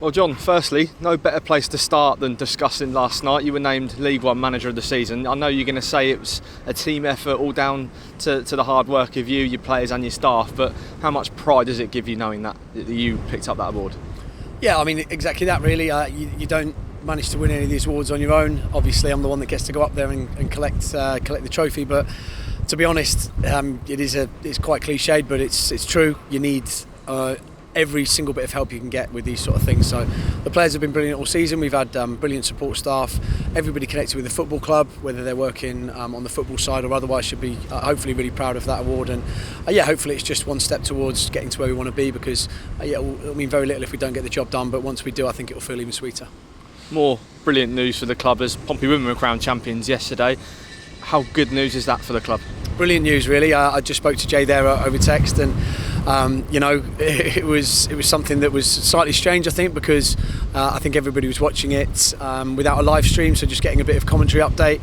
Well, John, firstly, no better place to start than discussing last night. You were named League One Manager of the Season. I know you're going to say it was a team effort, all down to the hard work of you, your players and your staff, but how much pride does it give you knowing that you picked up that award? Yeah, I mean, exactly that really. You don't manage to win any of these awards on your own. Obviously, I'm the one that gets to go up there and collect the trophy, but to be honest, it's quite cliched, but it's true. You need every single bit of help you can get with these sort of things. So the players have been brilliant all season. We've had brilliant support staff. Everybody connected with the football club, whether they're working on the football side or otherwise, should be hopefully really proud of that award. And hopefully it's just one step towards getting to where we want to be, because it'll mean very little if we don't get the job done, but once we do, I think it'll feel even sweeter. More brilliant news for the club as Pompey women were crowned champions yesterday. How good news is that for the club? Brilliant news, really. I just spoke to Jay there over text, and it was something that was slightly strange, I think, because I think everybody was watching it without a live stream, so just getting a bit of commentary update.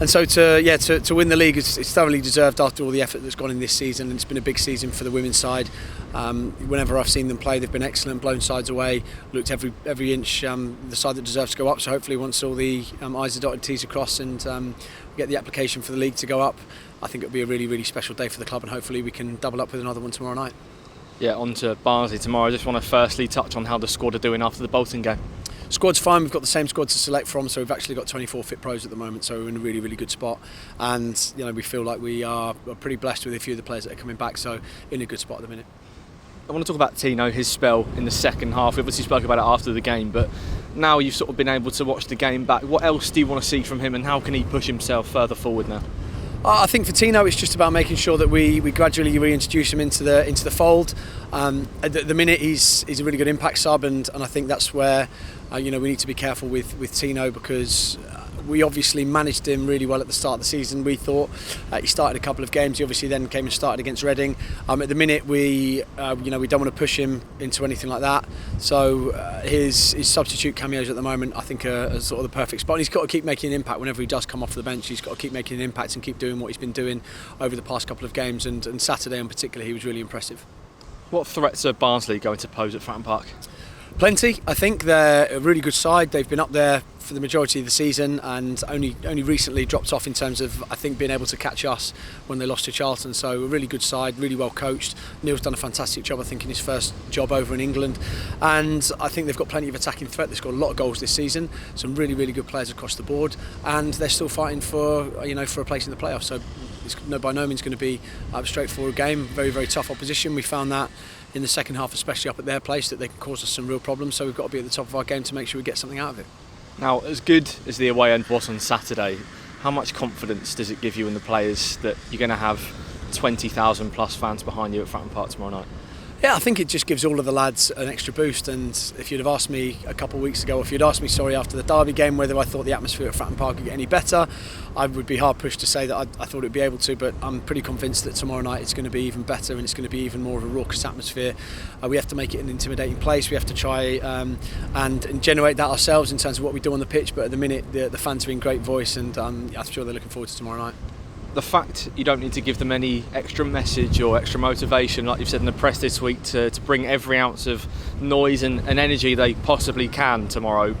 And so to win the league, it's thoroughly deserved after all the effort that's gone in this season, and it's been a big season for the women's side. Whenever I've seen them play, they've been excellent, blown sides away, looked every inch the side that deserves to go up. So hopefully once all the I's are dotted, T's are crossed, and we get the application for the league to go up, I think it'll be a really, really special day for the club, and hopefully we can double up with another one tomorrow night. Yeah, on to Barnsley tomorrow. I just want to firstly touch on how the squad are doing after the Bolton game. Squad's fine. We've got the same squad to select from, so we've actually got 24 fit pros at the moment, so we're in a really, really good spot. And we feel like we are pretty blessed with a few of the players that are coming back, so in a good spot at the minute. I want to talk about Tino, his spell in the second half. We obviously spoke about it after the game, but now you've sort of been able to watch the game back. What else do you want to see from him, and how can he push himself further forward now? I think for Tino, it's just about making sure that we gradually reintroduce him into the fold. At the minute, he's a really good impact sub, and I think that's where we need to be careful with Tino, because we obviously managed him really well at the start of the season. We thought he started a couple of games. He obviously then came and started against Reading. At the minute, we don't want to push him into anything like that. So his substitute cameos at the moment, I think, are sort of the perfect spot. And he's got to keep making an impact whenever he does come off the bench. He's got to keep making an impact and keep doing what he's been doing over the past couple of games. And Saturday in particular, he was really impressive. What threats are Barnsley going to pose at Fratton Park? Plenty. I think they're a really good side. They've been up there for the majority of the season, and only recently dropped off in terms of, I think, being able to catch us when they lost to Charlton. So a really good side, really well coached. Neil's done a fantastic job, I think, in his first job over in England, and I think they've got plenty of attacking threat. They've scored a lot of goals this season, some really, really good players across the board, and they're still fighting for a place in the playoffs. So it's by no means going to be a straightforward game. Very, very tough opposition. We found that in the second half, especially up at their place, that they can cause us some real problems. So we've got to be at the top of our game to make sure we get something out of it. Now, as good as the away end was on Saturday, how much confidence does it give you in the players that you're going to have 20,000 plus fans behind you at Fratton Park tomorrow night? Yeah, I think it just gives all of the lads an extra boost. And if you'd have asked me a couple of weeks ago, if you'd asked me, after the Derby game, whether I thought the atmosphere at Fratton Park would get any better, I would be hard pushed to say that I thought it'd be able to. But I'm pretty convinced that tomorrow night it's going to be even better, and it's going to be even more of a raucous atmosphere. We have to make it an intimidating place. We have to try and generate that ourselves in terms of what we do on the pitch. But at the minute, the fans are in great voice, and I'm sure they're looking forward to tomorrow night. The fact you don't need to give them any extra message or extra motivation, like you've said in the press this week, to bring every ounce of noise and energy they possibly can tomorrow,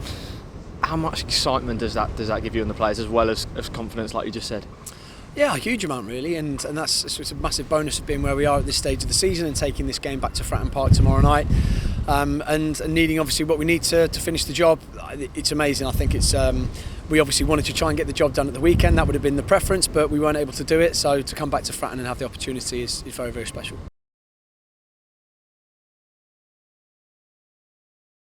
how much excitement does that give you and the players, as well as confidence, like you just said? Yeah, a huge amount really, and it's a massive bonus of being where we are at this stage of the season and taking this game back to Fratton Park tomorrow night, and needing obviously what we need to finish the job. It's amazing. I think it's we obviously wanted to try and get the job done at the weekend. That would have been the preference, but we weren't able to do it. So to come back to Fratton and have the opportunity is very, very special.